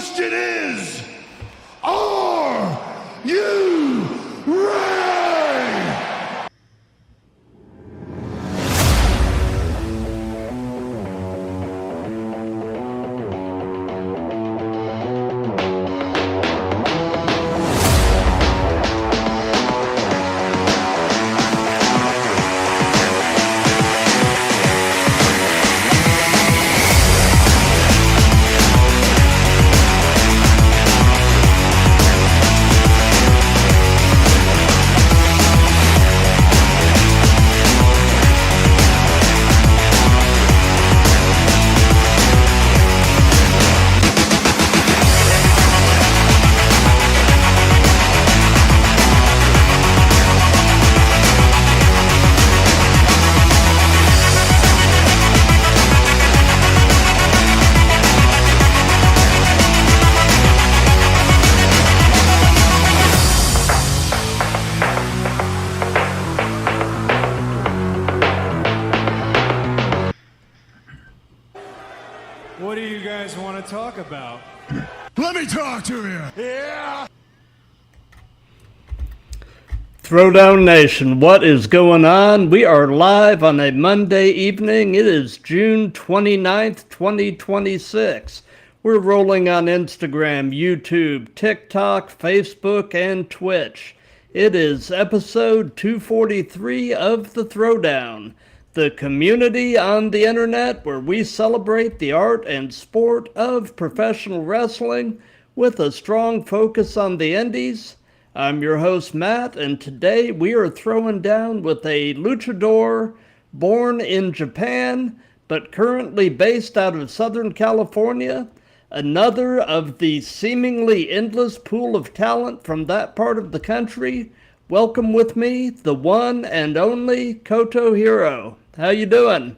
question is, are you ready? What do you guys want to talk about? Let me talk to you. Yeah. Throwdown Nation, what is going on? We are live on a Monday evening. It is June 29th, 2026. We're rolling on Instagram, YouTube, TikTok, Facebook, and Twitch. It is episode 243 of The Throwdown, the community on the internet where we celebrate the art and sport of professional wrestling with a strong focus on the indies. I'm your host, Matt, and today we are throwing down with a luchador born in Japan, but currently based out of Southern California, another of the seemingly endless pool of talent from that part of the country. Welcome with me, the one and only Koto Hiro. How you doing?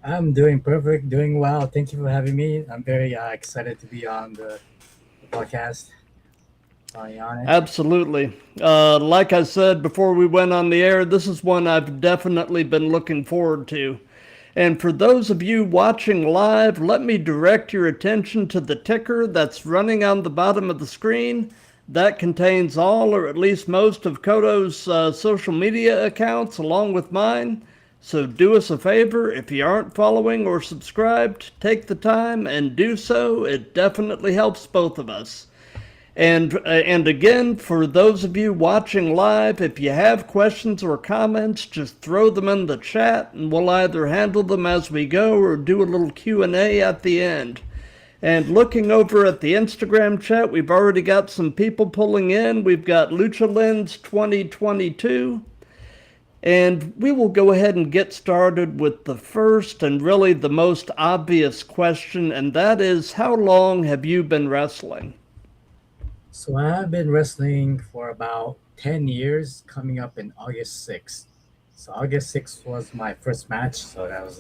I'm doing perfect, doing well. Thank you for having me. I'm very excited to be on the podcast. Absolutely. Like I said before we went on the air, this is one I've definitely been looking forward to. And for those of you watching live, let me direct your attention to the ticker that's running on the bottom of the screen. That contains all, or at least most, of Koto's social media accounts, along with mine. So do us a favor, if you aren't following or subscribed, take the time and do so. It definitely helps both of us. And again, for those of you watching live, if you have questions or comments, just throw them in the chat, and we'll either handle them as we go or do a little Q&A at the end. And looking over at the Instagram chat, we've already got some people pulling in. We've got Lucha Lens 2022. And we will go ahead and get started with the first and really the most obvious question, and that is, how long have you been wrestling? So I've been wrestling for about 10 years, coming up in August 6th. So August 6th was my first match, so that was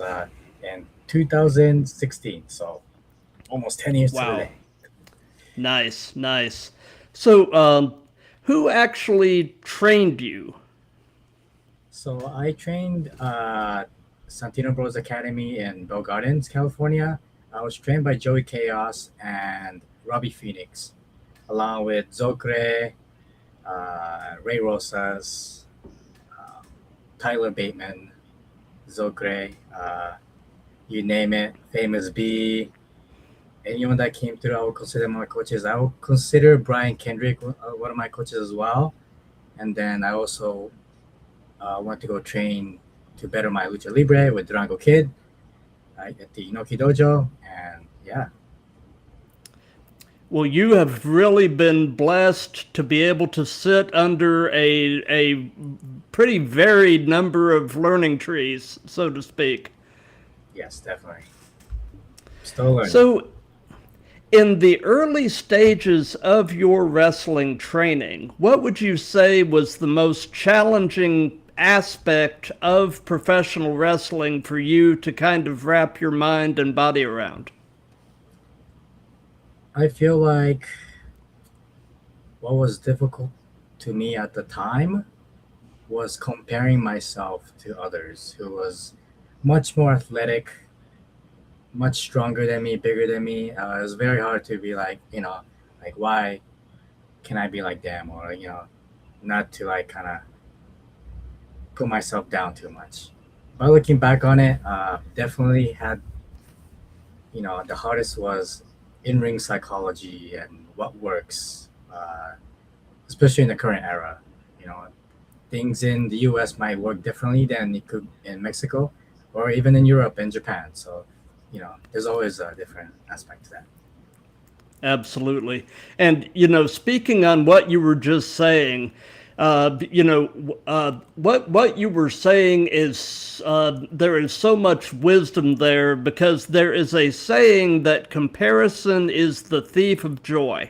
in 2016. So almost 10 years to the day. Nice, nice. So who actually trained you? So I trained Santino Bros Academy in Bell Gardens, California. I was trained by Joey Chaos and Robbie Phoenix, along with Zocre, Ray Rosas, Tyler Bateman, Zocre, you name it, Famous B. Anyone that came through, I would consider my coaches. I would consider Brian Kendrick one of my coaches as well. And then I also went to go train to better my Lucha Libre with Durango Kid at the Inoki Dojo. And yeah. Well, you have really been blessed to be able to sit under a pretty varied number of learning trees, so to speak. Yes, definitely. Still learning. So, in the early stages of your wrestling training, what would you say was the most challenging aspect of professional wrestling for you to kind of wrap your mind and body around? I feel like what was difficult to me at the time was comparing myself to others who was much more athletic, much stronger than me, bigger than me. It was very hard to be like, like why can I be like them, or not to like kind of put myself down too much. But looking back on it, definitely had, the hardest was in ring psychology and what works, especially in the current era. You know, things in the US might work differently than it could in Mexico or even in Europe and Japan. So, there's always a different aspect to that. Absolutely. And, speaking on what you were just saying, what you were saying is there is so much wisdom there, because there is a saying that comparison is the thief of joy.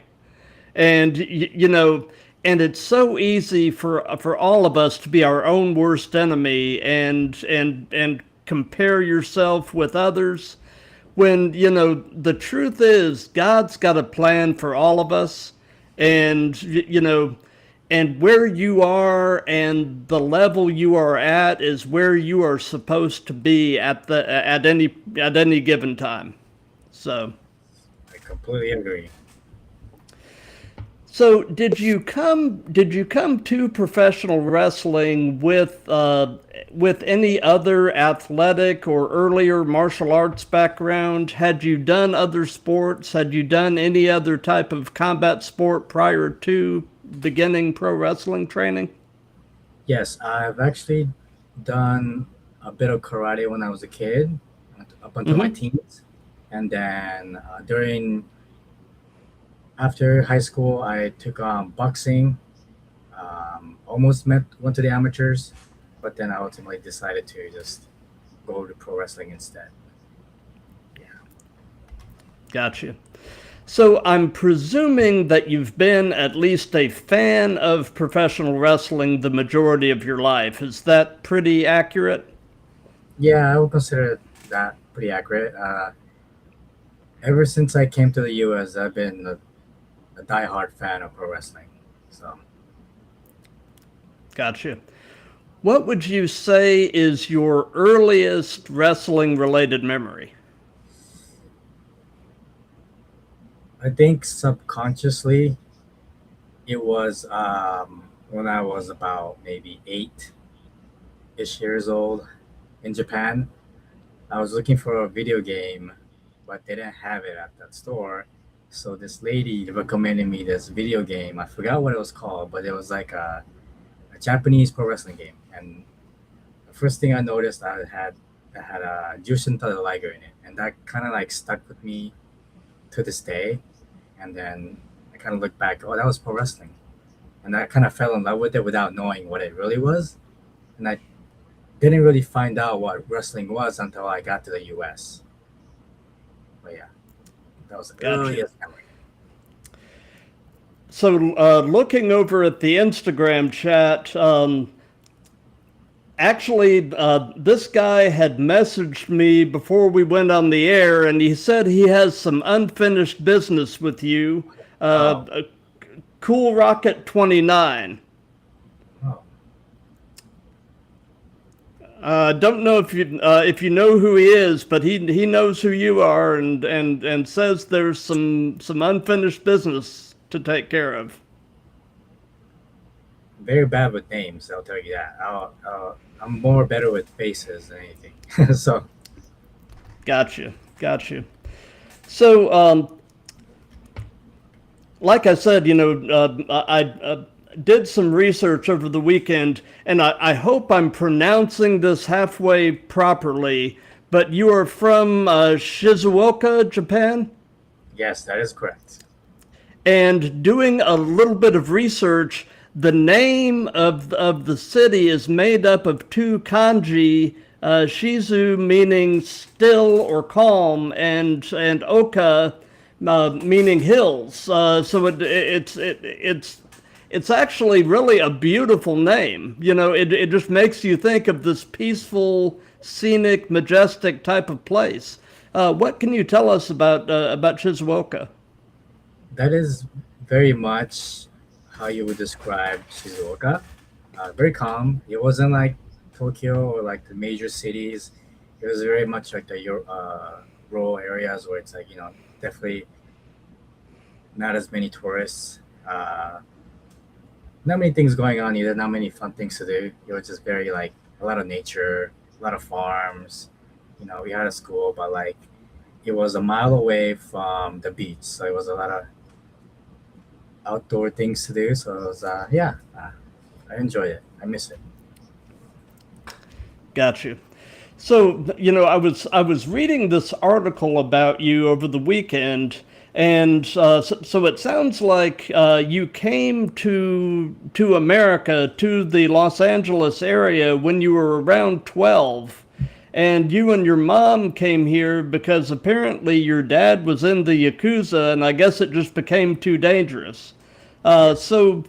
And, and it's so easy for all of us to be our own worst enemy and compare yourself with others, when the truth is God's got a plan for all of us. And and where you are and the level you are at is where you are supposed to be at any given time. So I completely agree. So did you come to professional wrestling with any other athletic or earlier martial arts background? Had you done other sports? Had you done any other type of combat sport prior to beginning pro wrestling training? Yes, I've actually done a bit of karate when I was a kid, up until my Hmm. teens, and then after high school, I took on boxing. Almost went to the amateurs, but then I ultimately decided to just go to pro wrestling instead. Yeah. Gotcha. So I'm presuming that you've been at least a fan of professional wrestling the majority of your life. Is that pretty accurate? Yeah, I would consider that pretty accurate. Ever since I came to the US, I've been a diehard fan of pro wrestling. So Gotcha. What would you say is your earliest wrestling related memory? I think subconsciously it was when I was about maybe 8-ish years old in Japan. I was looking for a video game, but they didn't have it at that store. So this lady recommended me this video game. I forgot what it was called, but it was like a Japanese pro wrestling game. And the first thing I noticed, I had a Jushin the Liger in it, and that kind of like stuck with me to this day. And then I kind of look back, oh, that was pro wrestling, and I kind of fell in love with it without knowing what it really was. And I didn't really find out what wrestling was until I got to the US. But yeah, that was the Gotcha. earliest memory. So, looking over at the Instagram chat, actually, this guy had messaged me before we went on the air, and he said he has some unfinished business with you. Oh, Cool Rocket 29. oh, Don't know if you know who he is, but he knows who you are, and says there's some unfinished business to take care of. very bad with names. I'll tell you that. I'm more better with faces than anything. So Gotcha. So, like I said, I did some research over the weekend, and I hope I'm pronouncing this halfway properly. But you are from Shizuoka, Japan? yes, that is correct. And doing a little bit of research, the name of the city is made up of two kanji, shizu meaning still or calm, and oka meaning hills. So it's actually really a beautiful name. It just makes you think of this peaceful, scenic, majestic type of place. What can you tell us about Shizuoka? That is very much how you would describe Shizuoka. Very calm. It wasn't like Tokyo or like the major cities. It was very much like the rural areas where it's like, definitely not as many tourists. Not many things going on either. Not many fun things to do. It was just very like a lot of nature, a lot of farms. We had a school, but like it was a mile away from the beach, so it was a lot of outdoor things to do. So it was, I enjoyed it. I miss it. Got you. So, I was reading this article about you over the weekend, and so it sounds like you came to America, to the Los Angeles area when you were around 12, and you and your mom came here because apparently your dad was in the Yakuza, and I guess it just became too dangerous. So,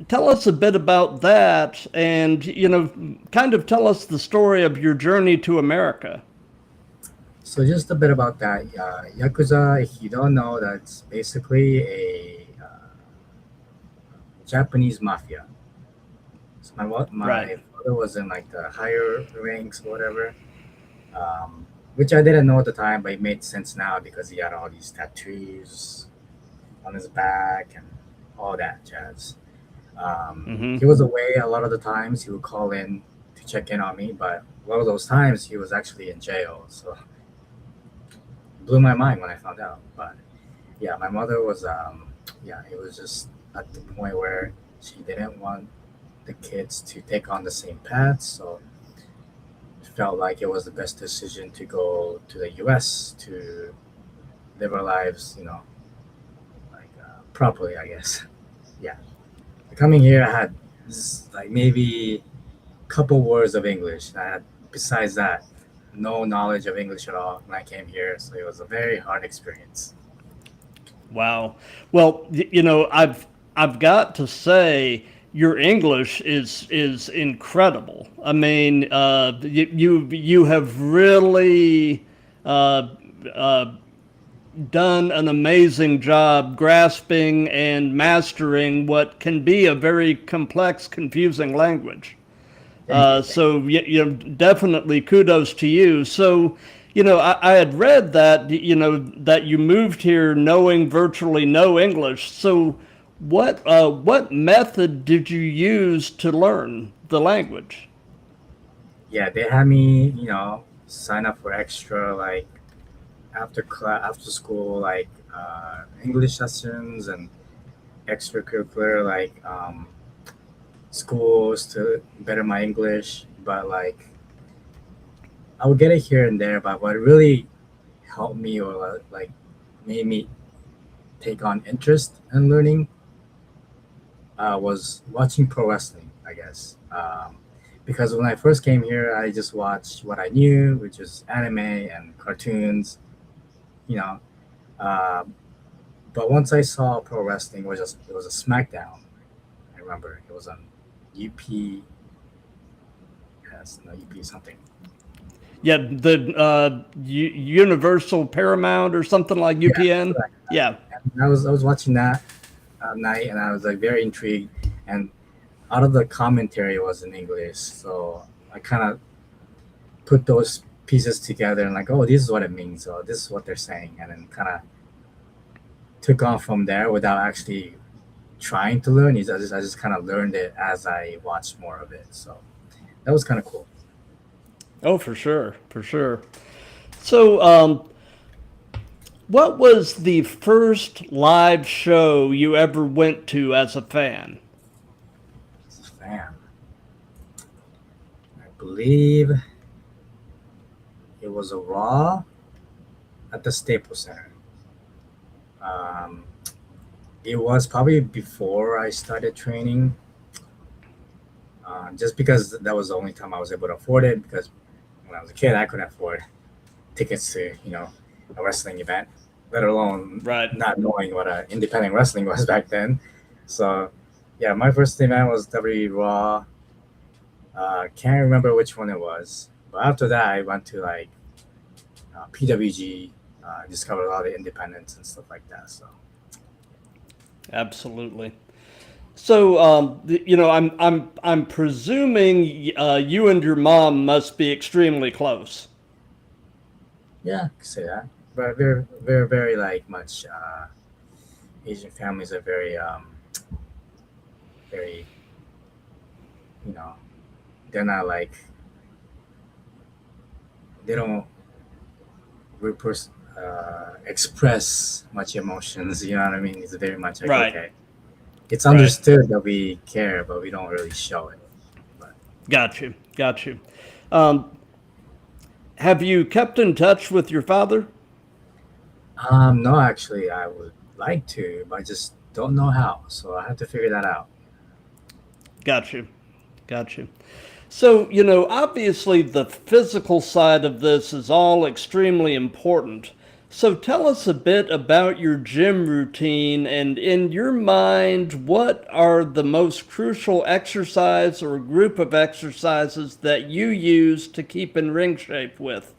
tell us a bit about that, and kind of tell us the story of your journey to America. So just a bit about that. Yakuza, if you don't know, that's basically a Japanese mafia. So my Right. father was in like the higher ranks or whatever, which I didn't know at the time, but it made sense now because he had all these tattoos on his back and all that jazz. He was away a lot of the times. He would call in to check in on me, but a lot of those times he was actually in jail. So it blew my mind when I found out. But yeah, my mother was, it was just at the point where she didn't want the kids to take on the same path. So it felt like it was the best decision to go to the US to live our lives, like properly, I guess. Yeah. Coming here, I had like maybe a couple words of English. I had, besides that, no knowledge of English at all when I came here. So it was a very hard experience. Wow. Well, I've got to say your English is incredible. I mean, you have really uh, done an amazing job grasping and mastering what can be a very complex, confusing language. Thank you. So definitely kudos to you. So, I had read that that you moved here knowing virtually no English. So, what method did you use to learn the language? Yeah, they had me, sign up for extra like after school like English sessions and extracurricular like schools to better my English. But like I would get it here and there, but what really helped me or like made me take on interest in learning was watching pro wrestling, I guess. Because when I first came here, I just watched what I knew, which is anime and cartoons, you know. Uh, but once I saw pro wrestling, it was a SmackDown. I remember it was on UP, yes, no UP something. Yeah, the Universal Paramount or something like Yeah, UPN. correct. Yeah. And I was watching that at night, and I was like very intrigued. And out of the commentary was in English, so I kind of put those pieces together and like, oh, this is what it means, or this is what they're saying, and then kind of took on from there without actually trying to learn. I just kind of learned it as I watched more of it. So that was kind of cool. Oh, for sure, for sure. So, what was the first live show you ever went to as a fan? As a fan, I believe it was a Raw at the Staples Center. Um, it was probably before I started training, just because that was the only time I was able to afford it. Because when I was a kid, I couldn't afford tickets to a wrestling event, let alone Right. not knowing what independent wrestling was back then. So yeah, my first event was WWE Raw. Can't remember which one it was, but after that I went to like PWG, discovered a lot of independents and stuff like that. So Absolutely. So, I'm presuming you and your mom must be extremely close. Yeah, I could say that. But very, very, very like much. Asian families are very, very, you know, they're not like they don't express much emotions. You know what I mean? It's very much like Right. okay, it's Right. understood that we care, but we don't really show it. But Got you. Got you. Um, have you kept in touch with your father? no, actually, I would like to, but I just don't know how. So I have to figure that out. Got you. Got you. So, obviously the physical side of this is all extremely important. So tell us a bit about your gym routine and in your mind, what are the most crucial exercise or group of exercises that you use to keep in ring shape with?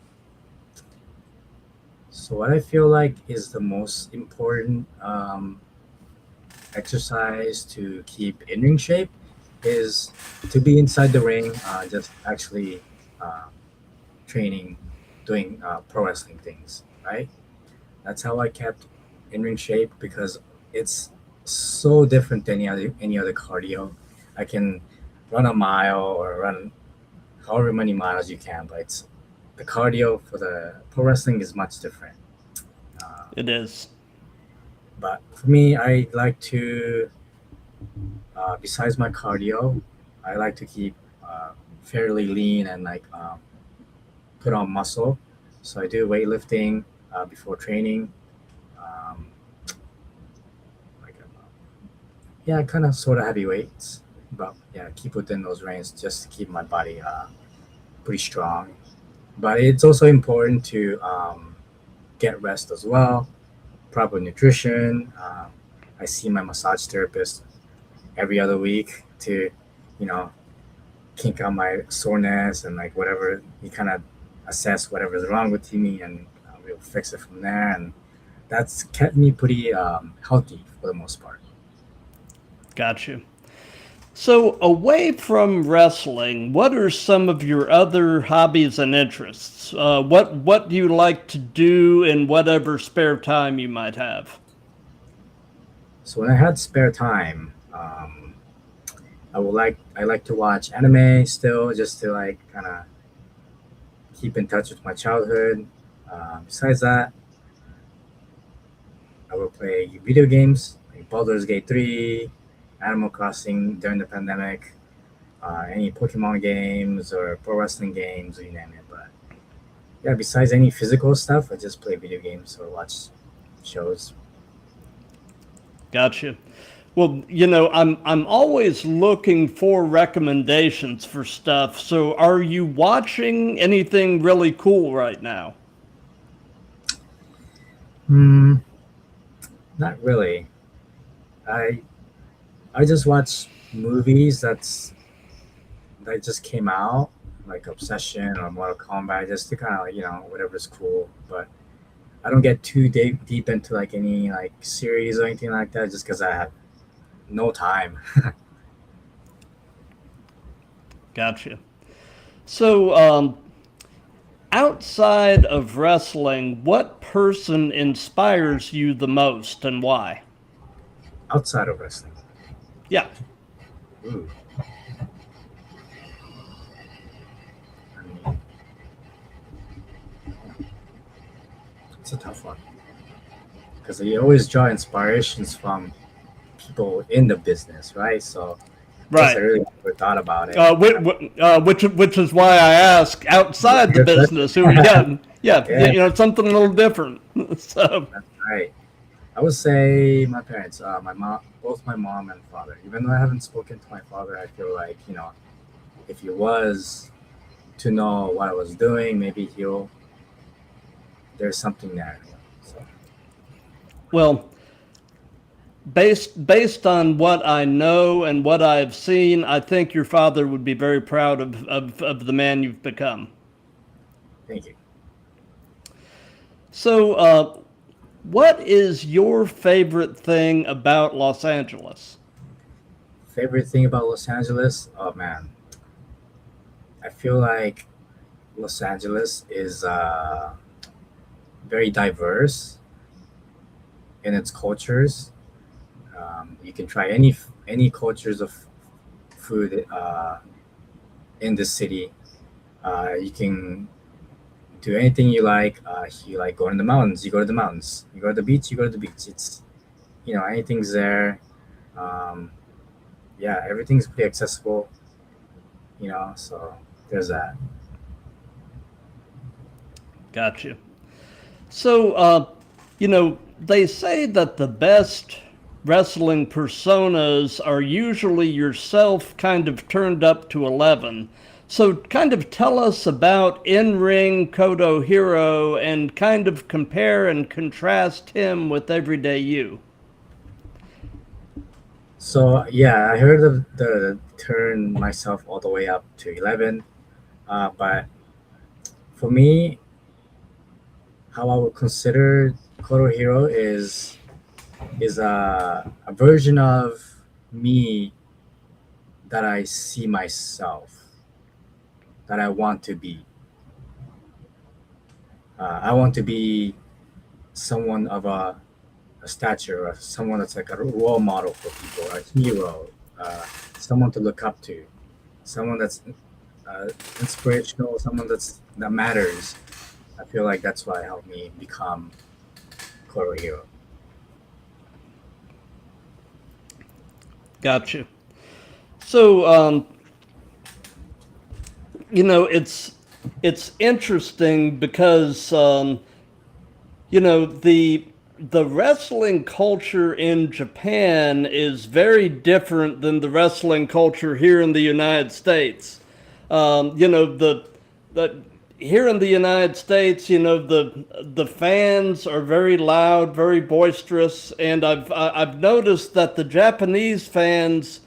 So what I feel like is the most important exercise to keep in ring shape is to be inside the ring, just actually uh, training, doing pro wrestling things, right? That's how I kept in ring shape because it's so different than any other cardio. I can run a mile or run however many miles you can, but it's the cardio for the pro wrestling is much different. Uh, It is. but for me, I like to besides my cardio, I like to keep fairly lean and like put on muscle. So I do weightlifting before training. Um, like yeah, kind of sort of heavy weights, but yeah, keep within those ranges just to keep my body pretty strong. But it's also important to get rest as well, proper nutrition. I see my massage therapist every other week to, you know, kink out my soreness and like whatever. He kind of assess whatever's wrong with me and we'll fix it from there. And that's kept me pretty healthy for the most part. Got you. So, away from wrestling, what are some of your other hobbies and interests? What do you like to do in whatever spare time you might have? So when I had spare time, I like to watch anime still, just to like kind of keep in touch with my childhood. Besides that, I will play video games like Baldur's Gate 3, Animal Crossing during the pandemic, any Pokemon games or pro wrestling games, you name it. But yeah, besides any physical stuff, I just play video games or watch shows. Gotcha. Well, I'm always looking for recommendations for stuff. So, are you watching anything really cool right now? Hmm, not really. I I just watch movies that just came out, like Obsession or Mortal Kombat, just to kind of like, whatever's cool. But I don't get too deep into like any like series or anything like that, just because I have no time. Gotcha. So, outside of wrestling, what person inspires you the most and why? Outside of wrestling. Yeah. Ooh, I mean, it's a tough one because you always draw inspirations from people in the business, right? So I guess I Right. really never thought about it. Which is why I ask outside the Good question. business who are you got. Yeah, Yeah, something a little different. So that's right. I would say my parents, my mom, both my mom and father. Even though I haven't spoken to my father, I feel like if he was to know what I was doing, maybe there's something there. So well, based on what I know and what I've seen, I think your father would be very proud of the man you've become. thank you. So, what is your favorite thing about Los Angeles? Favorite thing about Los Angeles? Oh man, I feel like Los Angeles is very diverse in its cultures. You can try any cultures of food in the city. You can do anything you like. You like going to the mountains, you go to the mountains. You go to the beach, you go to the beach. It's anything's there. Um, yeah, everything's pretty accessible. So there's that. Gotcha. So, they say that the best wrestling personas are usually yourself kind of turned up to 11. So kind of tell us about in-ring Koto Hiro and kind of compare and contrast him with everyday you. So yeah, I heard of the turn myself all the way up to 11, but for me, how I would consider Koto Hiro is a version of me that I see myself, that I want to be. I want to be someone of a stature, or someone that's like a role model for people, a hero, someone to look up to, someone that's inspirational, someone that matters. I feel like that's why helped me become Koto Hiro. Gotcha. So, it's interesting because the wrestling culture in Japan is very different than the wrestling culture here in the United States. The here in the United States, the fans are very loud, very boisterous, and I've noticed that the Japanese fans,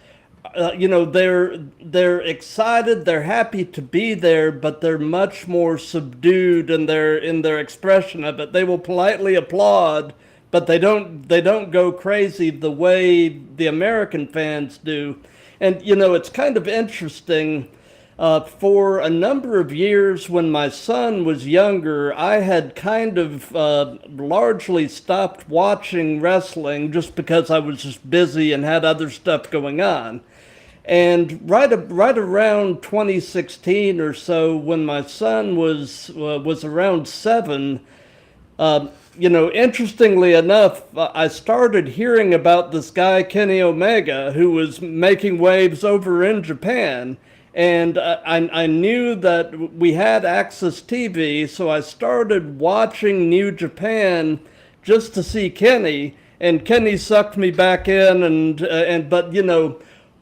they're excited, they're happy to be there, but they're much more subdued in their expression of it. They will politely applaud, but they don't go crazy the way the American fans do. And it's kind of interesting. For a number of years when my son was younger, I had kind of largely stopped watching wrestling just because I was just busy and had other stuff going on. And right around 2016 or so, when my son was around 7, interestingly enough, I started hearing about this guy Kenny Omega who was making waves over in Japan. And I knew that we had Access TV, so I started watching New Japan just to see Kenny, and Kenny sucked me back in, but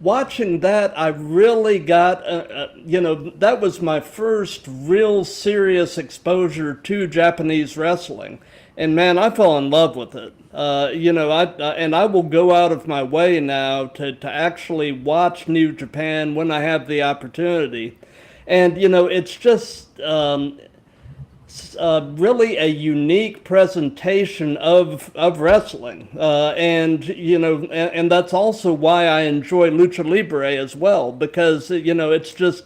watching that, I really got, that was my first real serious exposure to Japanese wrestling. And man, I fell in love with it. I will go out of my way now to actually watch New Japan when I have the opportunity. And, it's just really a unique presentation of wrestling. And that's also why I enjoy Lucha Libre as well, because, it's just,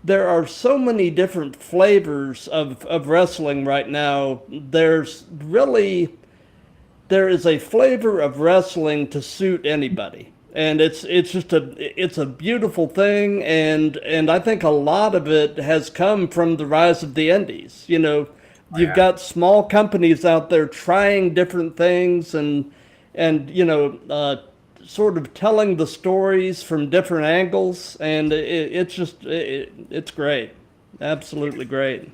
there are so many different flavors of wrestling right now. There is a flavor of wrestling to suit anybody. And it's a beautiful thing, and I think a lot of it has come from the rise of the indies. You've got small companies out there trying different things and sort of telling the stories from different angles, and it's great, absolutely great.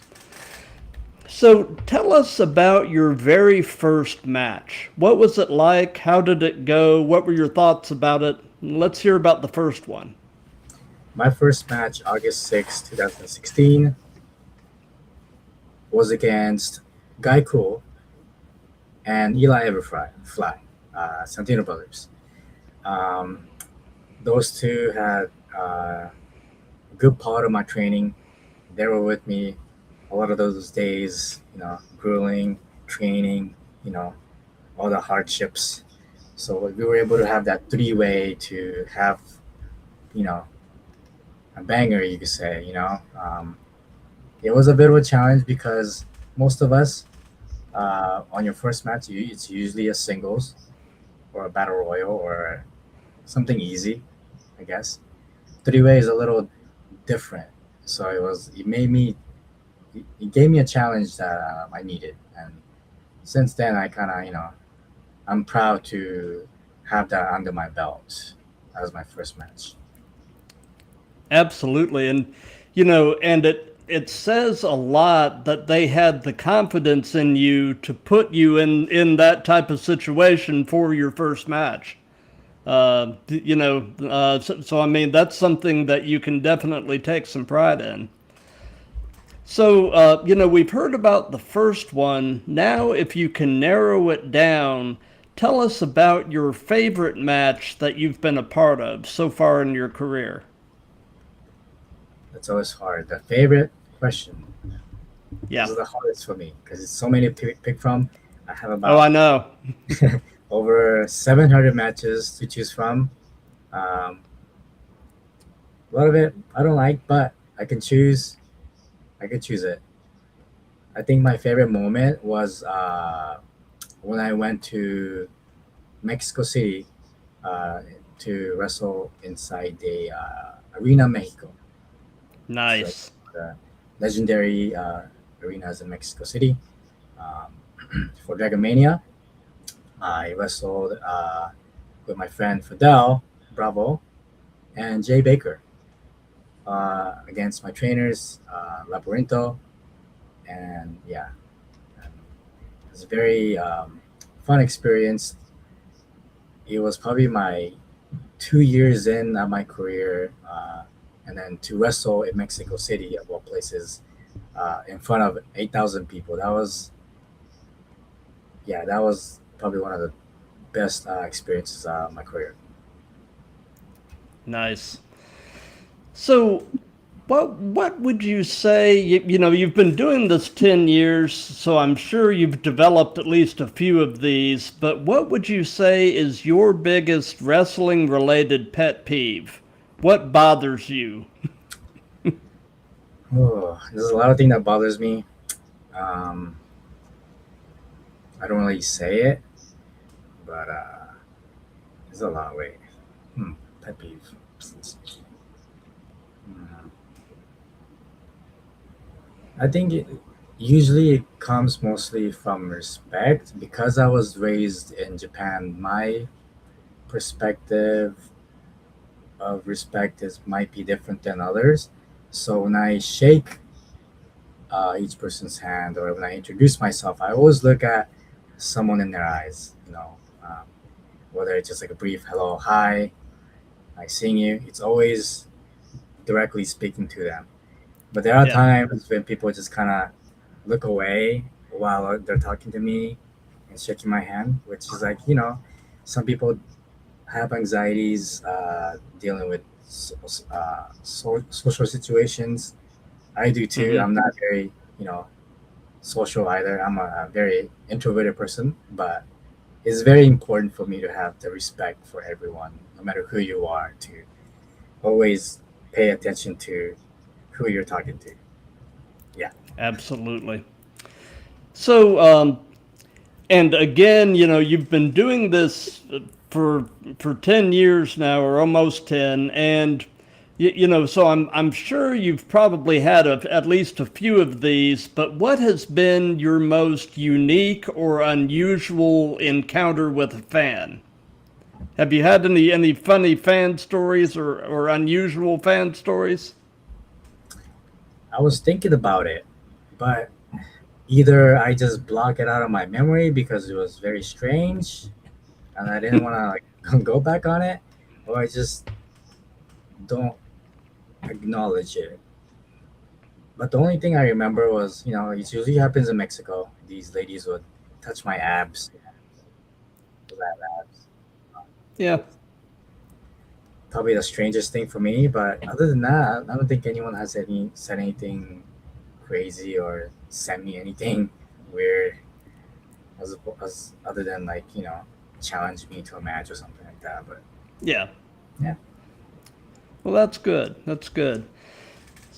So tell us about your very first match. What was it like? How did it go? What were your thoughts about it? Let's hear about the first one. My first match, August 6, 2016, was against Guy Cool and Eli Everfly, Santino brothers. Those two had a good part of my training. They were with me a lot of those days, grueling training, all the hardships. So we were able to have that three-way to have, a banger, you could say. It was a bit of a challenge because most of us On your first match, it's usually a singles or a battle royal or something easy, I guess. Three-way is a little different, so it gave me a challenge that I needed, and since then I kind of I'm proud to have that under my belt as my first match. Absolutely. And, and it says a lot that they had the confidence in you to put you in that type of situation for your first match. So I mean, that's something that you can definitely take some pride in. So, we've heard about the first one. Now, if you can narrow it down, tell us about your favorite match that you've been a part of so far in your career. That's always hard. The favorite question. Yeah. This is the hardest for me because it's so many to pick from. I have Oh, about I know. over 700 matches to choose from. A lot of it I don't like, but I can choose. I can choose it. I think my favorite moment was when I went to Mexico City to wrestle inside the Arena Mexico. It's like Nice. the legendary arenas in Mexico City. For Dragon Mania, I wrestled with my friend Fidel Bravo and Jay Baker against my trainers, Labyrinto, and yeah, it was a very fun experience. It was probably my 2 years in my career, and then to wrestle in Mexico City, of all places, in front of 8,000 people. That was probably one of the best experiences of my career. Nice. So, what would you say? You've been doing this 10 years, so I'm sure you've developed at least a few of these. But what would you say is your biggest wrestling-related pet peeve? What bothers you? Oh, there's a lot of things that bothers me. Um, I don't really say it, but there's a lot of way. Pet peeve. Hmm. I think usually it comes mostly from respect because I was raised in Japan. My perspective of respect is might be different than others. So when I shake each person's hand or when I introduce myself, I always look at someone in their eyes. Whether it's just like a brief hello, hi, I seeing you. It's always directly speaking to them. But there are Yeah. times when people just kind of look away while they're talking to me and shaking my hand, which is like, some people have anxieties dealing with social situations. I do too. Hmm. I'm not very, social either. I'm a very introverted person, but it's very important for me to have the respect for everyone, no matter who you are, to always pay attention to who you're talking to. Yeah. Absolutely. So, and again, you've been doing this for 10 years now, or almost 10, and so I'm sure you've probably had at least a few of these. But what has been your most unique or unusual encounter with a fan? Have you had any funny fan stories or unusual fan stories? I was thinking about it, but either I just block it out of my memory because it was very strange and I didn't want to like go back on it, or I just don't acknowledge it. But the only thing I remember was, it usually happens in Mexico. These ladies would touch my abs, lab abs. Yeah. Probably the strangest thing for me. But other than that, I don't think anyone has said anything crazy or sent me anything weird as other than like challenge me to a match or something like that. But Yeah. yeah. Well, that's good. That's good.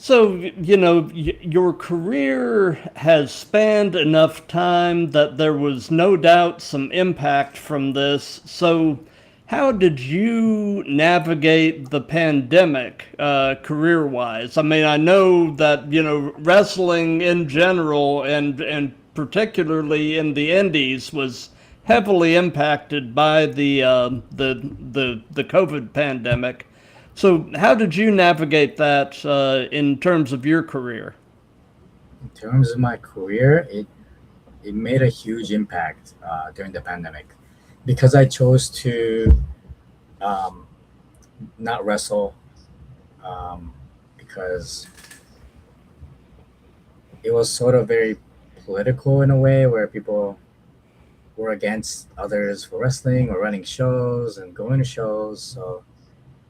So, your career has spanned enough time that there was no doubt some impact from this. So, how did you navigate the pandemic career wise? I mean, I know that, wrestling in general and particularly in the indies was heavily impacted by the COVID pandemic. So, how did you navigate that in terms of your career? In terms of my career, it made a huge impact during the pandemic because I chose to um, not wrestle um, because it was sort of very political in a way where people were against others for wrestling or running shows and going to shows. So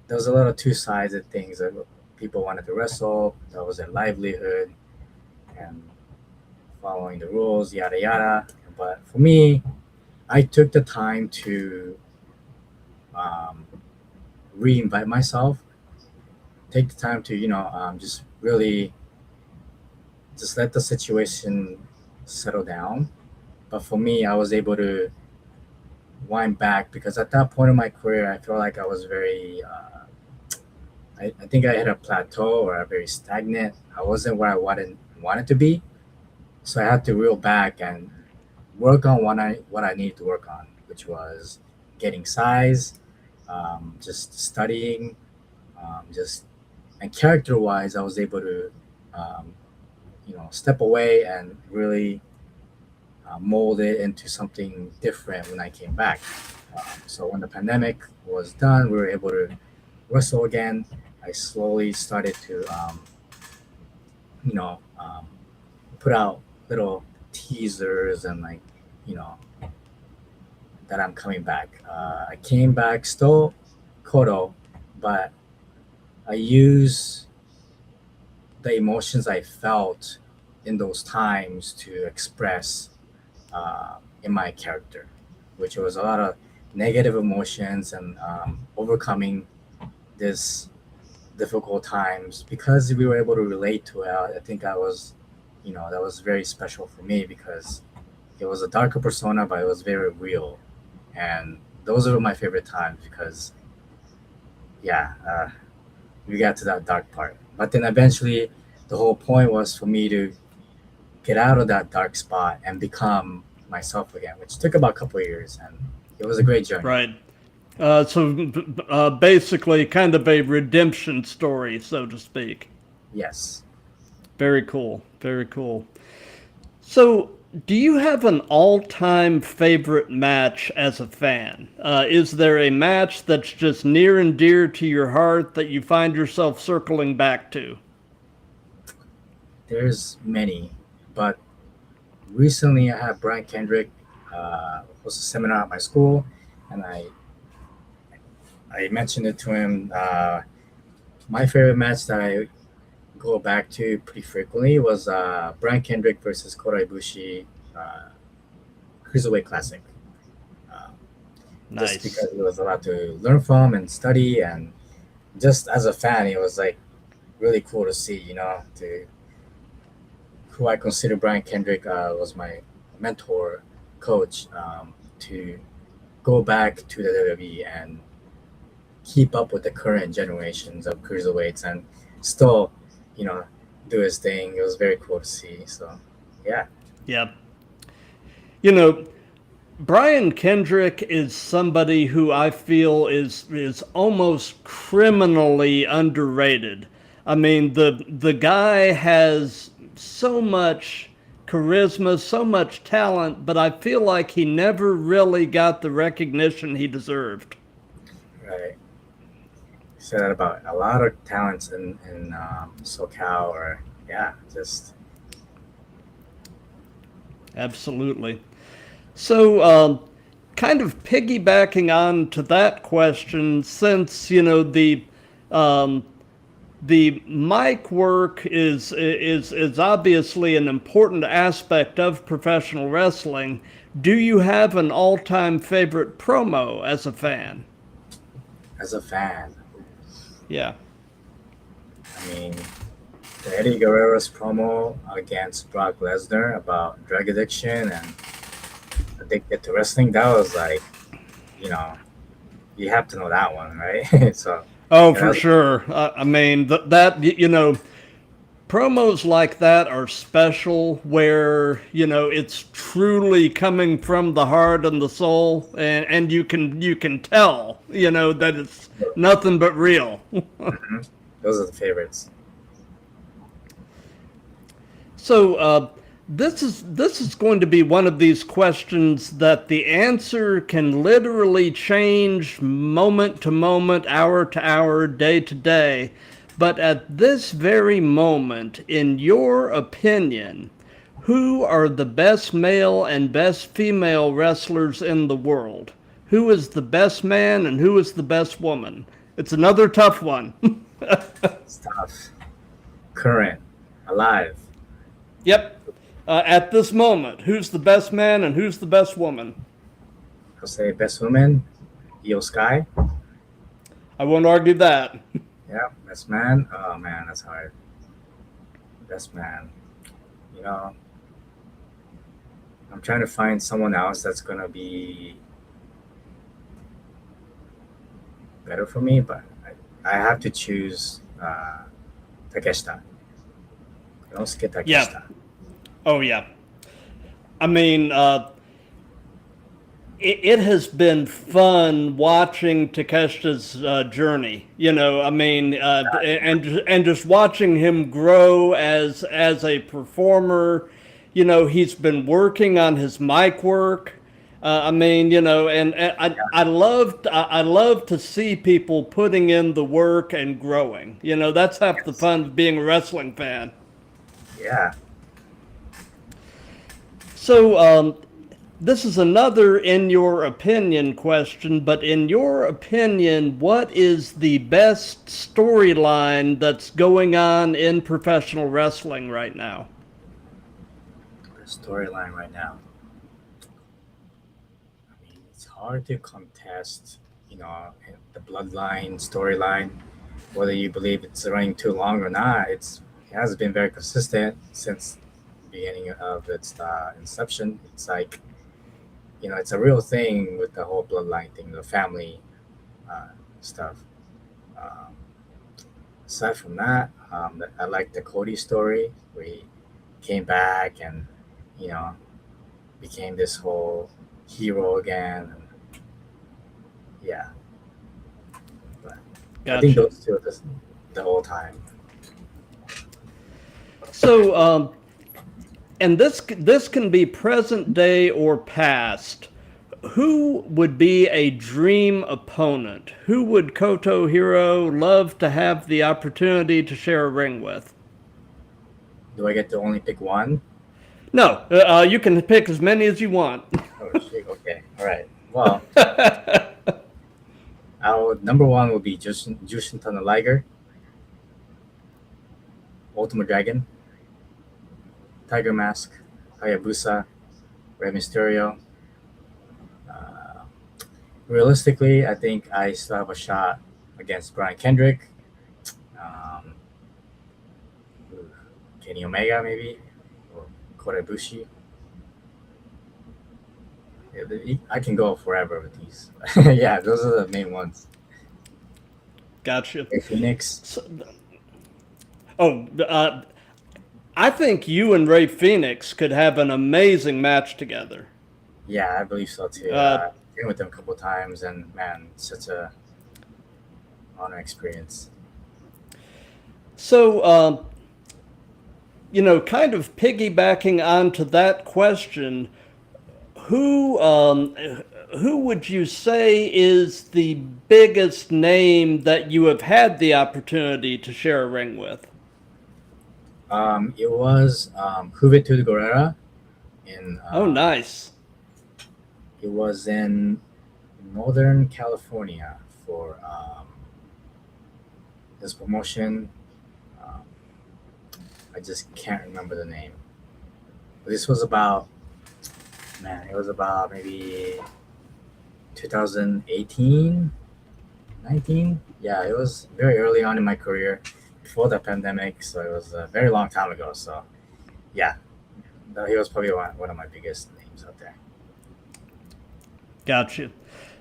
there was a lot of two-sided things that people wanted to wrestle. That was their livelihood and following the rules, yada yada. But for me, I took the time to um, reinvite myself, take the time to just really just let the situation settle down. But for me, I was able to wind back because at that point in my career, I felt like I was very. I think I hit a plateau or a very stagnant. I wasn't where I wanted to be, so I had to reel back and work on what I needed to work on, which was getting size, just studying, just and character wise, I was able to um, step away and really mold it into something different when I came back. So when the pandemic was done, we were able to wrestle again. I slowly started to, you know, um, put out little teasers and like, you know, that I'm coming back. I came back still Koto, but I use the emotions I felt in those times to express in my character, which was a lot of negative emotions and overcoming this difficult times because we were able to relate to it. I think I was, that was very special for me because it was a darker persona, but it was very real, and those are my favorite times because yeah, we got to that dark part. But then eventually, the whole point was for me to get out of that dark spot and become myself again, which took about a couple of years, and it was a great journey. Right. So basically, kind of a redemption story, so to speak. Yes. Very cool. Very cool. So, do you have an all-time favorite match as a fan? Is there a match that's just near and dear to your heart that you find yourself circling back to? There's many, but recently I had Brian Kendrick host a seminar at my school, and I mentioned it to him. My favorite match that I go back to pretty frequently was Brian Kendrick versus Kota Ibushi uh, Cruiserweight Classic. Uh, just Nice. because it was a lot to learn from and study, and just as a fan, it was like really cool to see. To who I consider Brian Kendrick was my mentor, coach, to go back to the WWE and keep up with the current generations of cruiserweights and still, you know, do his thing. It was very cool to see. So, yeah. Yep. You know, Brian Kendrick is somebody who I feel is almost criminally underrated. I mean, the guy has so much charisma, so much talent, but I feel like he never really got the recognition he deserved. Right. Said that about a lot of talents in SoCal, or yeah, just Absolutely. So, kind of piggybacking on to that question, since um, the mic work is obviously an important aspect of professional wrestling. Do you have an all-time favorite promo as a fan? as a fan. Yeah. I mean, the Eddie Guerrero's promo against Brock Lesnar about drug addiction and addicted to wrestling. That was like, you know, you have to know that one, right? So, Oh, yeah, for sure. I mean, promos like that are special where, it's truly coming from the heart and the soul, and you can tell, that it's nothing but real. those are the favorites. So this is going to be one of these questions that the answer can literally change moment to moment, hour to hour, day to day. But at this very moment, in your opinion, who are the best male and best female wrestlers in the world? Who is the best man and who is the best woman? It's another tough one. Stuff. Current. Alive. Yep. At this moment, who's the best man and who's the best woman? I'll say best woman, Io Sky. I won't argue that. Yeah, best man. Oh man, that's hard. Best man. You know, I'm trying to find someone else that's gonna be better for me, but I have to choose Takeshita. Yosuke Takeshita. Yeah. Oh, yeah. I mean, it has been fun watching Takeshita's journey. I mean, and just watching him grow as a performer. He's been working on his mic work. I mean, and I love to see people putting in the work and growing. That's half the fun of being a wrestling fan. Yeah. So, this is another in your opinion question, but in your opinion, what is the best storyline that's going on in professional wrestling right now? Storyline right now. I mean, it's hard to contest, the bloodline storyline, whether you believe it's running too long or not. It has been very consistent since the beginning of its inception. It's like, it's a real thing with the whole bloodline thing, the family stuff. Um, Aside from that, I like the Cody story where he came back and, you know, became this whole hero again. And yeah, but I think Gotcha. those two are just the whole time. So, and this can be present day or past. Who would be a dream opponent? Who would Koto Hiro love to have the opportunity to share a ring with? Do I get to only pick one? No, you can pick as many as you want. Oh shit! Okay, all right. Well, our number one would be Jushin Thunder Liger, Ultimate Dragon, Tiger Mask, Hayabusa, Rey Mysterio. Uh, Realistically, I think I still have a shot against Brian Kendrick, um, Kenny Omega maybe, or Kota Ibushi. Yeah, I can go forever with these. Yeah, those are the main ones. Gotcha. Phoenix. So, I think you and Ray Phoenix could have an amazing match together. Yeah, I believe so too. Been with them a couple of times, and man, such a honor experience. So, kind of piggybacking onto that question, who would you say is the biggest name that you have had the opportunity to share a ring with? It was Juventud Guerrera in. Oh, nice. It was in Northern California for this promotion. Um, I just can't remember the name. But this was about, man, it was about maybe 2018, 19. Yeah, it was very early on in my career. before the pandemic, so it was a very long time ago. So yeah, he was probably one of my biggest names out there. Gotcha.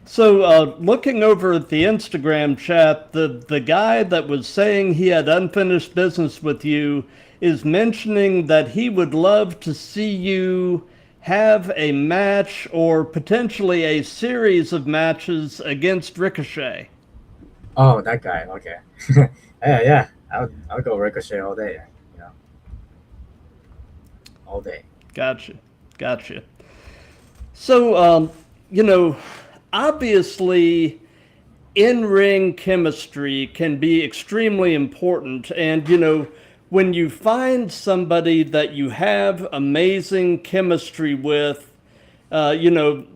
So, looking over at the Instagram chat, the guy that was saying he had unfinished business with you is mentioning that he would love to see you have a match or potentially a series of matches against Ricochet. Oh, that guy. Okay. Yeah. I'll go Ricochet all day. You know, all day. Gotcha. So, obviously, in-ring chemistry can be extremely important. And, when you find somebody that you have amazing chemistry with, when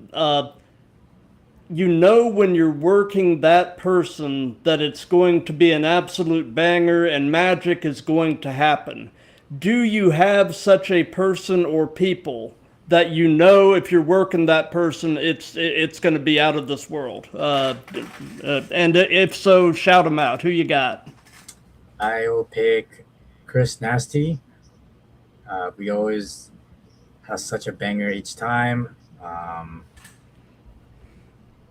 you're working that person that it's going to be an absolute banger and magic is going to happen. Do you have such a person or people that if you're working that person, it's going to be out of this world? And if so, shout them out. Who you got? I will pick Chris Nasty. We always have such a banger each time.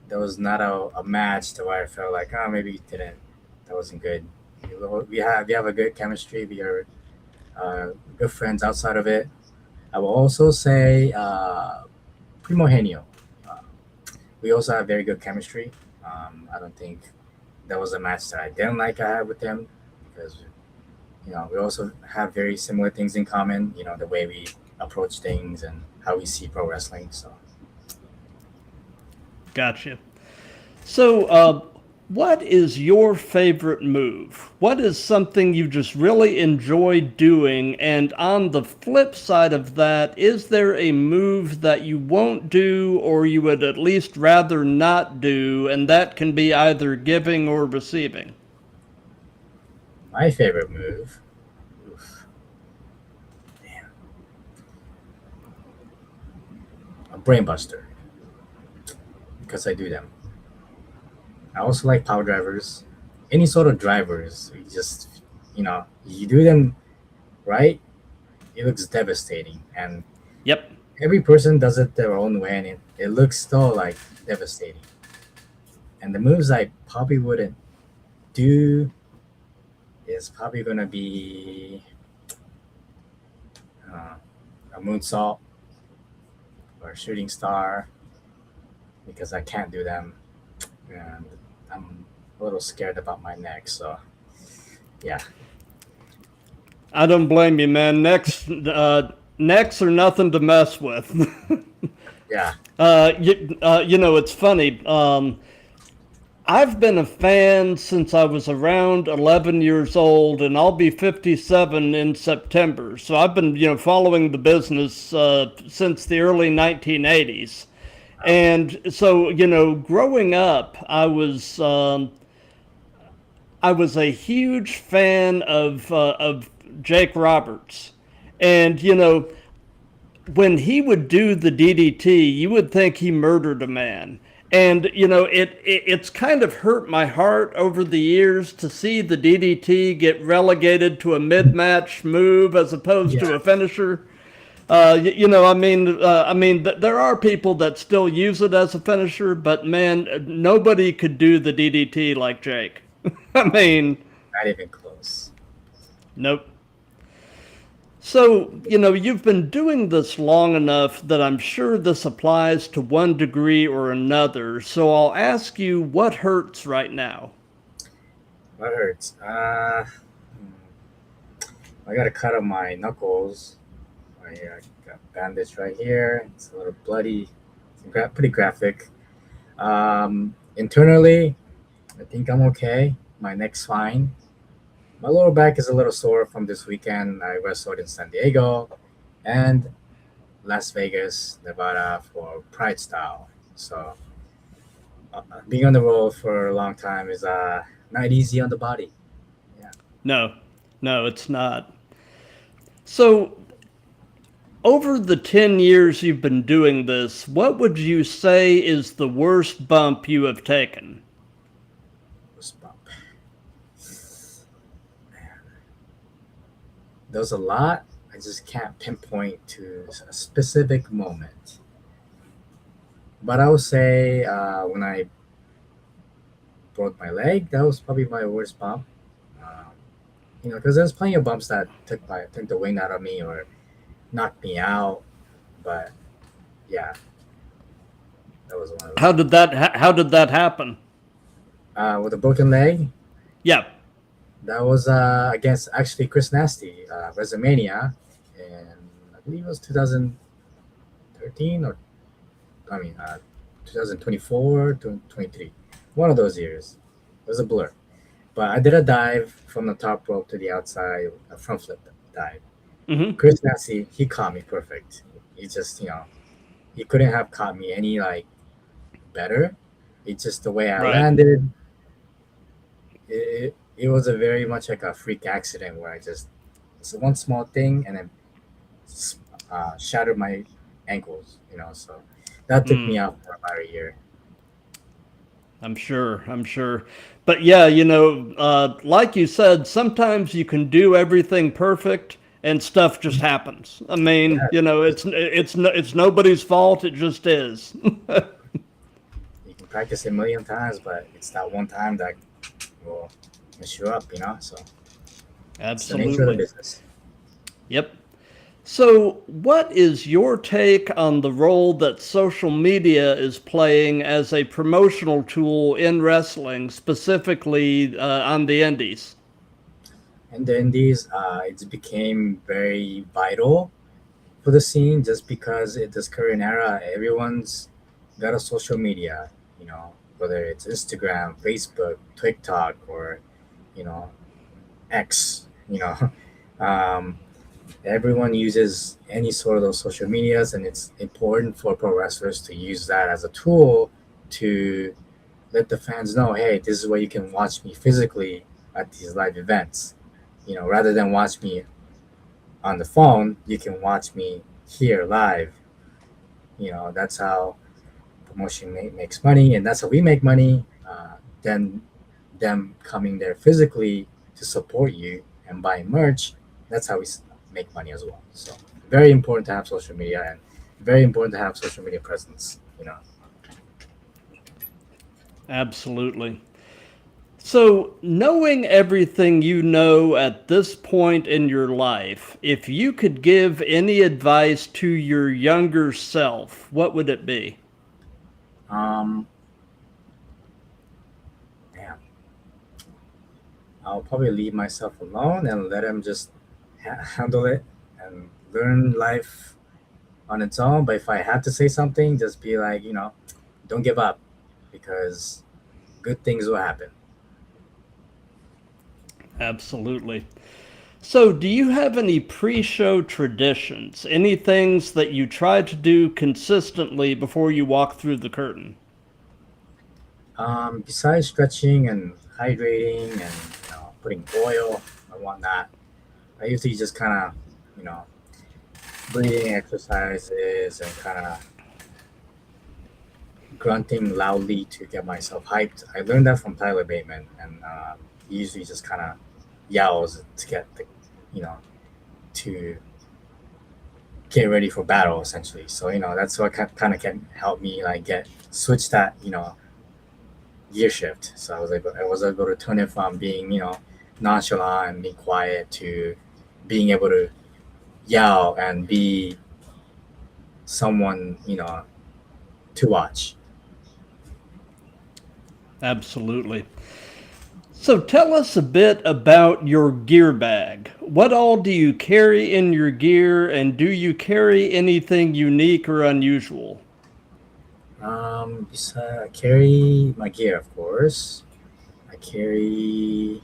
There was not a match to where I felt like, maybe it didn't. That wasn't good. We have a good chemistry. We are good friends outside of it. I will also say Primo Henio. We also have very good chemistry. I don't think there was a match that I didn't like I had with him because we also have very similar things in common. The way we approach things and how we see pro wrestling. So. Gotcha. So, what is your favorite move? What is something you just really enjoy doing? And on the flip side of that, is there a move that you won't do or you would at least rather not do? And that can be either giving or receiving. My favorite move. Oof. Man. A brainbuster. Because I do them. I also like power drivers. Any sort of drivers. You just, you do them right, it looks devastating. And Yep. every person does it their own way, and it looks still like devastating. And the moves I probably wouldn't do is probably going to be a moonsault or a shooting star because I can't do them. And I'm a little scared about my neck, so yeah. I don't blame you, man. Necks are nothing to mess with. Yeah. It's funny. I've been a fan since I was around 11 years old, and I'll be 57 in September. So I've been, following the business since the early 1980s. And so, growing up, I was a huge fan of Jake Roberts, and when he would do the DDT, you would think he murdered a man. And it's kind of hurt my heart over the years to see the DDT get relegated to a mid-match move as opposed to a finisher. There are people that still use it as a finisher, but man, nobody could do the DDT like Jake. Not even close. Nope. So, you've been doing this long enough that I'm sure this applies to one degree or another. So I'll ask you, what hurts right now? What hurts? I got a cut on my knuckles. I got a bandage right here. It's a little bloody. It's pretty graphic. Internally, I think I'm okay. My neck's fine. My lower back is a little sore from this weekend. I wrestled in San Diego and Las Vegas, Nevada for Pride Style. So being on the road for a long time is not easy on the body. Yeah. No, it's not. So over the 10 years you've been doing this, what would you say is the worst bump you have taken? Worst bump. Man. There's a lot. I just can't pinpoint to a specific moment. But I would say when I broke my leg, that was probably my worst bump. Um, because there's plenty of bumps that took the wind out of me or knocked me out. But yeah, that was one of them. How did that happen? With a broken leg, Yeah. that was against actually Chris Nasty, WrestleMania, and I believe it was 2013 or 2024 to 23, one of those years. It was a blur. But I did a dive from the top rope to the outside, a front flip dive. Hmm. Chris Nasty, he caught me perfect. He just, he couldn't have caught me any like better. It's just the way I Right. landed. It was a very much like a freak accident where it's one small thing and then shattered my ankles. So that took me out for about a year. I'm sure. I'm sure. But yeah, like you said, sometimes you can do everything perfect and stuff just happens. I mean, Yeah, it's nobody's fault. It just is. you can practice a million times, but it's that one time that will mess you up. So it's the nature of the Absolutely. business. Yep. So, what is your take on the role that social media is playing as a promotional tool in wrestling, specifically on the indies? And the indies, it became very vital for the scene just because in this current era, everyone's got a social media, whether it's Instagram, Facebook, TikTok, or, you know, X, Um, everyone uses any sort of those social medias, and it's important for pro wrestlers to use that as a tool to let the fans know, hey, this is where you can watch me physically at these live events. Rather than watch me on the phone, you can watch me here live. That's how promotion makes money, and that's how we make money. Then them coming there physically to support you and buying merch, that's how we make money as well. So very important to have social media and very important to have social media presence. Absolutely. So, knowing everything you know at this point in your life, if you could give any advice to your younger self, what would it be? Um, man, I'll probably leave myself alone and let him just handle it and learn life on its own. But if I had to say something, just be like, don't give up because good things will happen. Absolutely. So, do you have any pre show traditions? Any things that you try to do consistently before you walk through the curtain? Besides stretching and hydrating and putting oil and whatnot, I usually just kind of breathing exercises and kind of grunting loudly to get myself hyped. I learned that from Tyler Bateman, and he usually just kind of yells to get you know, to get ready for battle essentially. So that's what kind of can help me like get switch that gear shift. So I was able to turn it from being nonchalant and be quiet to being able to yell and be someone to watch. Absolutely. So tell us a bit about your gear bag. What all do you carry in your gear, and do you carry anything unique or unusual? I carry my gear, of course. I carry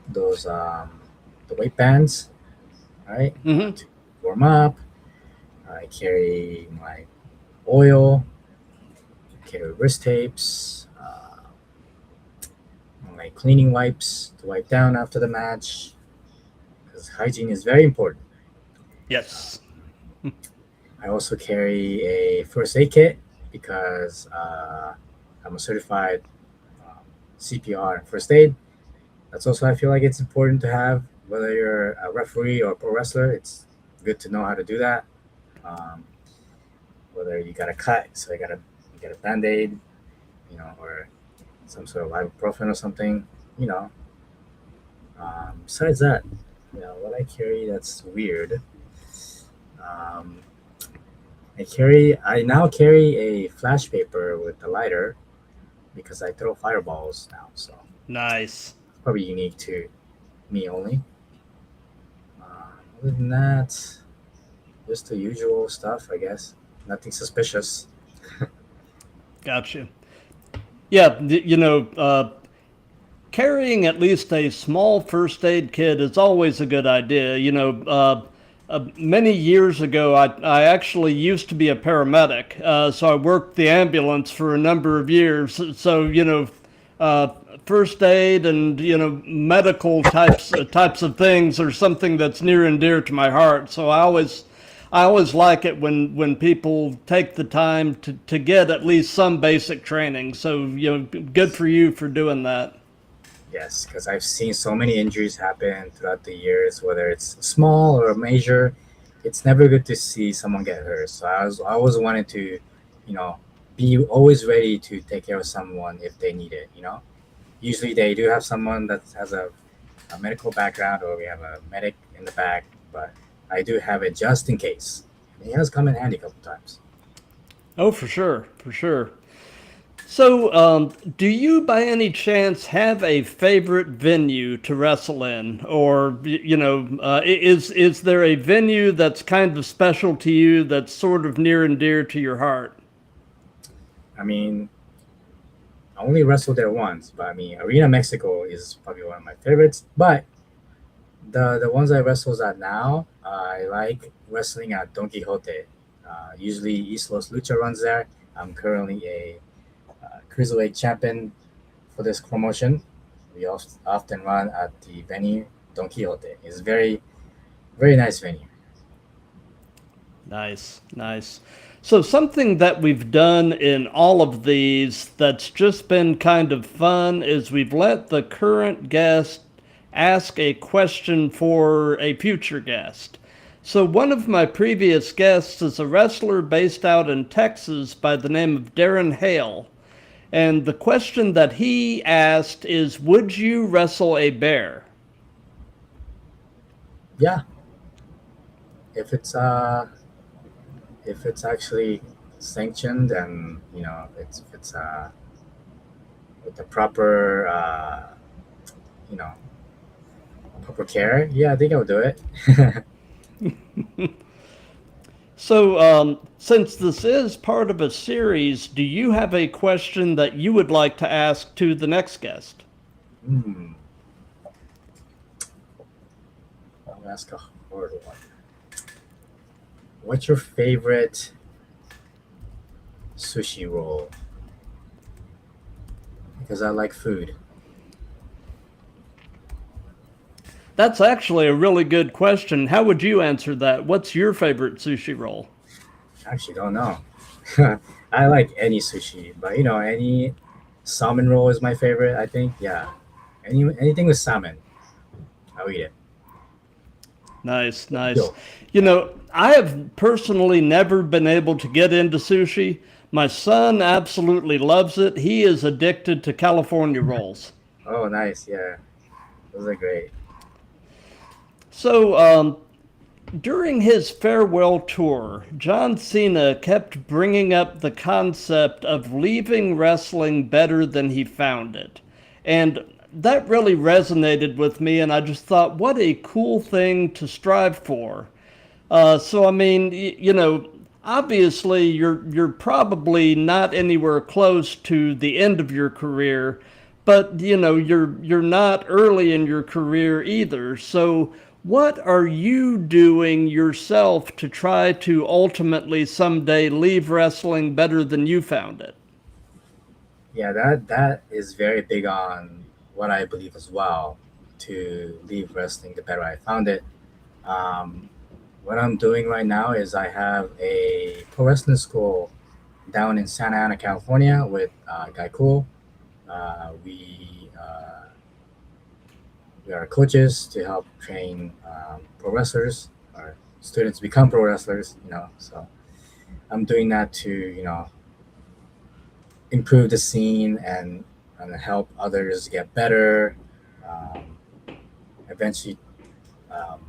those the weight bands, right? Hmm. To warm up. I carry my oil. I carry wrist tapes. My cleaning wipes to wipe down after the match because hygiene is very important. Yes. I also carry a first aid kit because I'm a certified CPR and first aid. That's also I feel like it's important to have whether you're a referee or a pro wrestler, it's good to know how to do that. Um, whether you got a cut, so you get a band-aid, or some sort of ibuprofen or something, you know. Besides that, what I carry that's weird. Um, I now carry a flash paper with a lighter because I throw fireballs now, so Nice. it's probably unique to me only. Other than that, just the usual stuff, I guess. Nothing suspicious. Gotcha. Yeah, carrying at least a small first aid kit is always a good idea. Many years ago, I actually used to be a paramedic, so I worked the ambulance for a number of years. So, uh, first aid and medical types of things are something that's near and dear to my heart. So I always like it when people take the time to get at least some basic training. So good for you for doing that. Yes, because I've seen so many injuries happen throughout the years, whether it's small or major. It's never good to see someone get hurt. So I always wanted to, you know, be always ready to take care of someone if they need it. Usually they do have someone that has a medical background, or we have a medic in the back, but I do have it just in case. It has come in handy a couple times. Oh, for sure, for sure. So, do you by any chance have a favorite venue to wrestle in, or is there a venue that's kind of special to you that's sort of near and dear to your heart? I mean, I only wrestled there once, but I mean, Arena Mexico is probably one of my favorites. But the ones I wrestle at now, I like wrestling at Don Quixote. Usually, East Los Lucha runs there. I'm currently a cruiserweight champion for this promotion. We often run at the venue Don Quixote. It's very, very nice venue. Nice, nice. So something that we've done in all of these that's just been kind of fun is we've let the current guest ask a question for a future guest. So one of my previous guests is a wrestler based out in Texas by the name of Darren Hale. And the question that he asked is, would you wrestle a bear? Yeah, if it's actually sanctioned, and if it's with the proper you know proper care, yeah, I think I'll do it. So, since this is part of a series, do you have a question that you would like to ask to the next guest? Hmm. I'll ask a hard one. What's your favorite sushi roll? Because I like food. That's actually a really good question. How would you answer that? What's your favorite sushi roll? I actually don't know. I like any sushi, but any salmon roll is my favorite. I think, yeah, anything with salmon, I'll eat it. Nice, nice. Yo, I have personally never been able to get into sushi. My son absolutely loves it. He is addicted to California rolls. oh, nice, yeah, those are great. So, during his farewell tour, John Cena kept bringing up the concept of leaving wrestling better than he found it. And that really resonated with me, and I just thought, what a cool thing to strive for. So I mean, obviously you're probably not anywhere close to the end of your career, but you're not early in your career either. So what are you doing yourself to try to ultimately someday leave wrestling better than you found it? Yeah, that is very big on what I believe as well. To leave wrestling, the better I found it. Um, what I'm doing right now is I have a pro wrestling school down in Santa Ana, California, with Guy Cool. We we are coaches to help train pro wrestlers or students become pro wrestlers. So I'm doing that to improve the scene and help others get better. Um, Eventually, um,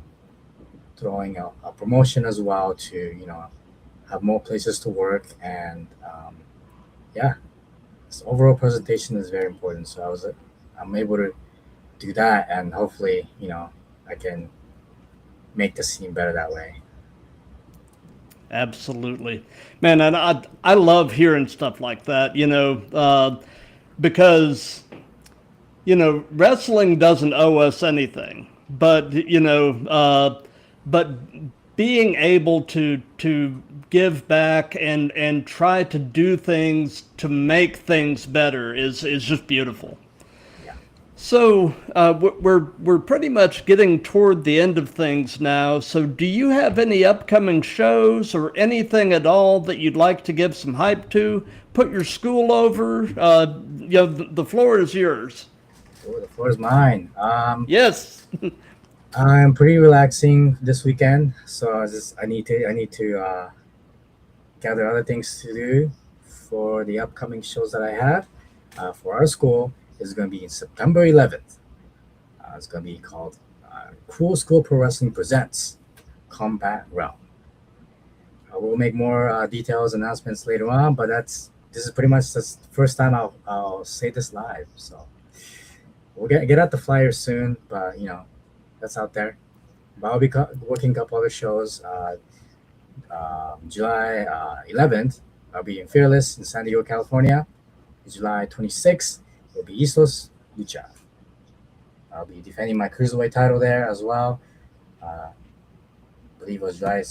throwing a promotion as well to have more places to work and yeah. So overall presentation is very important. So I'm able to do that, and hopefully, I can make the scene better that way. Absolutely, man, and I love hearing stuff like that. Because wrestling doesn't owe us anything, but but being able to give back and try to do things to make things better is just beautiful. Yeah. So we're pretty much getting toward the end of things now. So do you have any upcoming shows or anything at all that you'd like to give some hype to? Put your school over. The floor is yours. Oh, the floor is mine. Yes. I'm pretty relaxing this weekend, so I need to gather other things to do for the upcoming shows that I have. For our school is going to be in September 11th. It's going to be called Cool School Pro Wrestling Presents Combat Realm. We'll make more details announcements later on, but this is pretty much the first time I'll say this live. So we'll get out the flyer soon, but that's out there. But I'll be working a couple other shows. July 11th, I'll be in Fearless in San Diego, California. July 26th, will be Islos Lucha. I'll be defending my cruiserweight title there as well. I believe it was July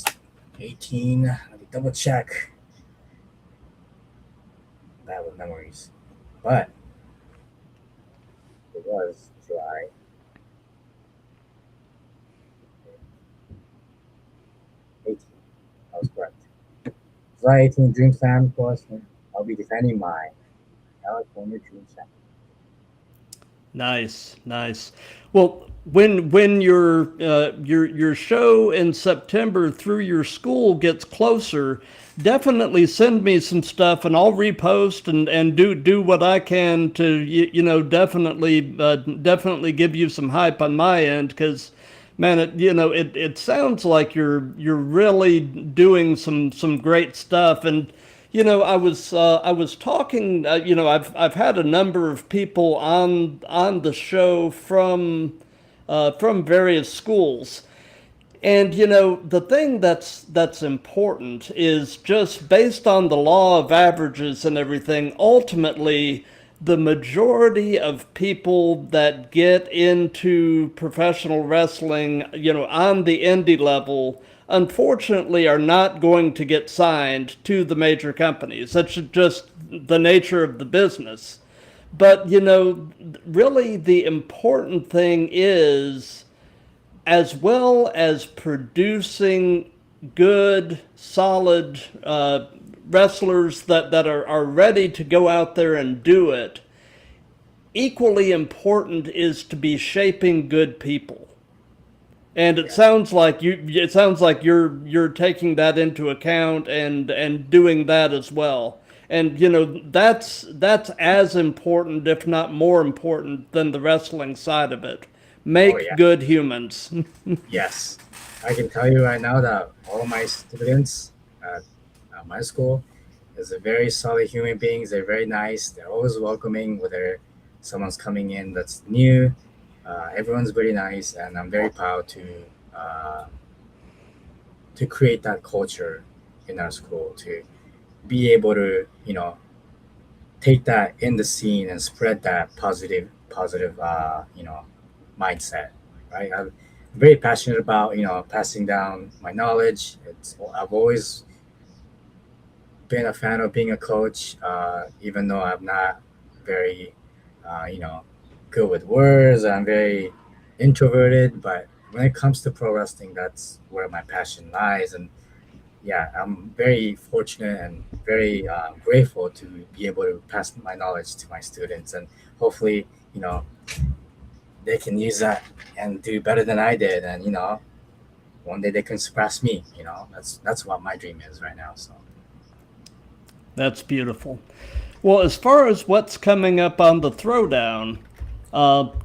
18. Let me double check. Bad with memories, but it was July 18. I was correct. July 18, Dream Slam, of course. I'll be defending my California Dream Slam. Nice, nice. Well, when your show in September through your school gets closer, definitely send me some stuff and I'll repost and do what I can to definitely give you some hype on my end because man, it sounds like you're really doing some great stuff. And I was talking. I've had a number of people on the show from various schools, and the thing that's important is just based on the law of averages and everything. Ultimately, the majority of people that get into professional wrestling, on the indie level, unfortunately are not going to get signed to the major companies. That's just the nature of the business. But, really the important thing is, as well as producing good, solid wrestlers that are ready to go out there and do it, equally important is to be shaping good people. And it sounds like you're taking that into account and doing that as well. And that's as important, if not more important, than the wrestling side of it. Oh Make yeah. good humans. Yes, I can tell you right now that all of my students at my school is a very solid human beings. They're very nice. They're always welcoming, whether someone's coming in that's new. Everyone's very nice, and I'm very proud to create that culture in our school to be able to take that in the scene and spread that positive mindset, right? I'm very passionate about passing down my knowledge. I've always been a fan of being a coach, even though I'm not very good with words. I'm very introverted, but when it comes to pro wrestling, that's where my passion lies. And yeah, I'm very fortunate and very grateful to be able to pass my knowledge to my students, and hopefully, they can use that and do better than I did, and one day they can surpass me. That's what my dream is right now. So That's beautiful. Well, as far as what's coming up on the Throwdown,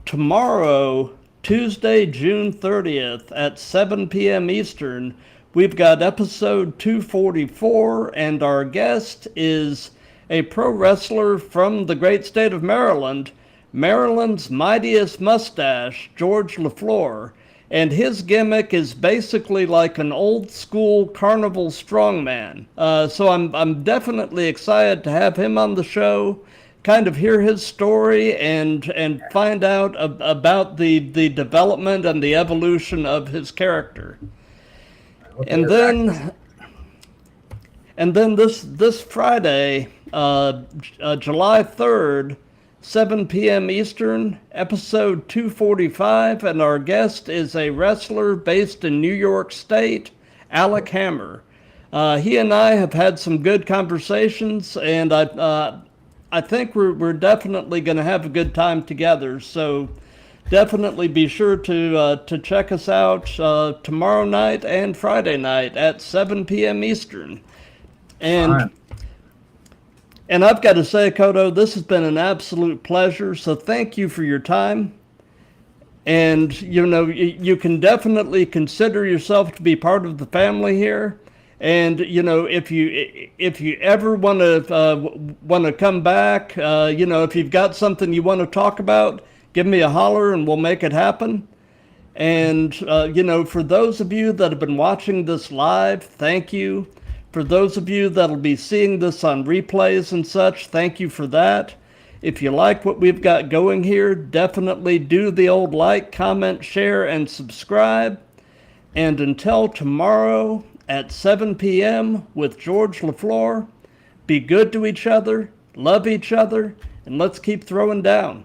tomorrow, Tuesday, June 30th at 7 p.m. Eastern, we've got episode 244, and our guest is a pro wrestler from the great state of Maryland, Maryland's mightiest mustache, George LaFleur. And his gimmick is basically like an old school carnival strongman. So I'm definitely excited to have him on the show, kind of hear his story and find out about the development and the evolution of his character. And then this Friday, July 3rd, 7 p.m. Eastern, episode 245, and our guest is a wrestler based in New York State, Alec Hammer. He and I have had some good conversations, and I think we're definitely going to have a good time together. So definitely be sure to check us out tomorrow night and Friday night at 7 p.m. Eastern. And I've got to say, Koto, this has been an absolute pleasure. So thank you for your time. And, you can definitely consider yourself to be part of the family here. And, if you ever want to come back, if you've got something you want to talk about, give me a holler and we'll make it happen. And, for those of you that have been watching this live, thank you. For those of you that'll be seeing this on replays and such, thank you for that. If you like what we've got going here, definitely do the old like, comment, share, and subscribe. And until tomorrow at 7 p.m. with George LaFleur, be good to each other, love each other, and let's keep throwing down.